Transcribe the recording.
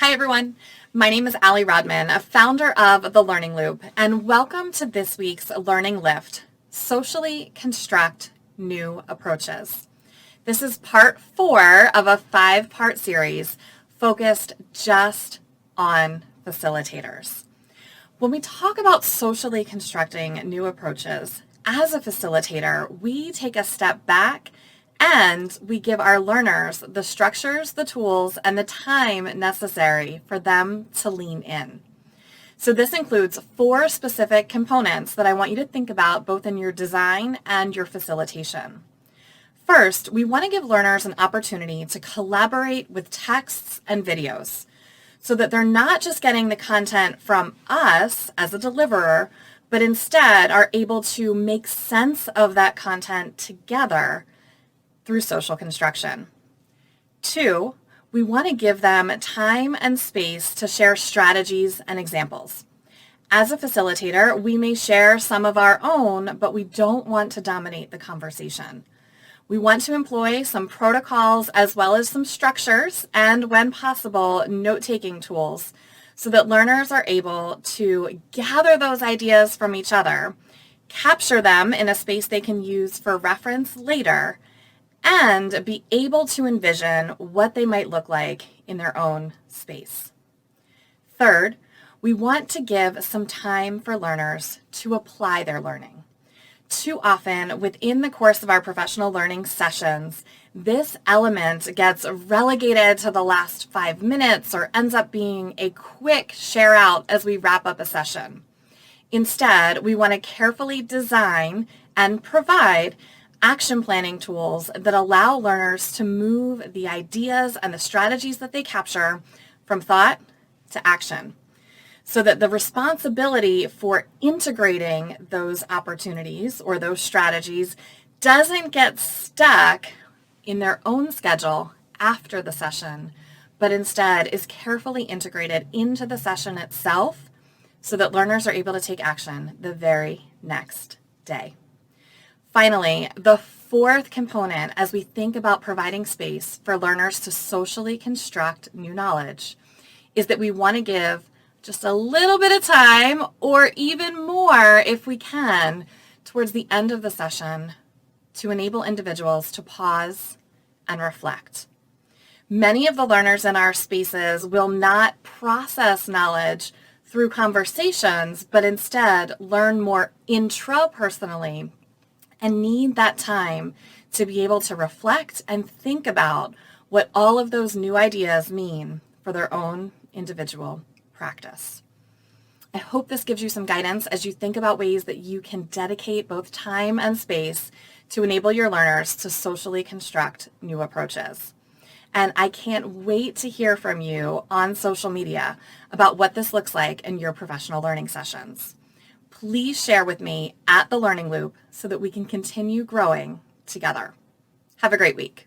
Hi everyone, my name is Allison Rodman, a founder of The Learning Loop, and welcome to this week's Learning Lift, Socially Construct New Approaches. This is part 4 of a 5-part series focused just on facilitators. When we talk about socially constructing new approaches, as a facilitator, we take a step back and we give our learners the structures, the tools, and the time necessary for them to lean in. So this includes 4 specific components that I want you to think about both in your design and your facilitation. First, we want to give learners an opportunity to collaborate with texts and videos so that they're not just getting the content from us as a deliverer, but instead are able to make sense of that content together through social construction. 2, we want to give them time and space to share strategies and examples. As a facilitator, we may share some of our own, but we don't want to dominate the conversation. We want to employ some protocols as well as some structures and, when possible, note-taking tools so that learners are able to gather those ideas from each other, capture them in a space they can use for reference later, and be able to envision what they might look like in their own space. Third, we want to give some time for learners to apply their learning. Too often, within the course of our professional learning sessions, this element gets relegated to the last 5 minutes or ends up being a quick share out as we wrap up a session. Instead, we want to carefully design and provide action planning tools that allow learners to move the ideas and the strategies that they capture from thought to action, so that the responsibility for integrating those opportunities or those strategies doesn't get stuck in their own schedule after the session, but instead is carefully integrated into the session itself so that learners are able to take action the very next day. Finally, the 4th component as we think about providing space for learners to socially construct new knowledge is that we want to give just a little bit of time, or even more if we can, towards the end of the session to enable individuals to pause and reflect. Many of the learners in our spaces will not process knowledge through conversations, but instead learn more intrapersonally and need that time to be able to reflect and think about what all of those new ideas mean for their own individual practice. I hope this gives you some guidance as you think about ways that you can dedicate both time and space to enable your learners to socially construct new approaches. And I can't wait to hear from you on social media about what this looks like in your professional learning sessions. Please share with me at The Learning Loop so that we can continue growing together. Have a great week.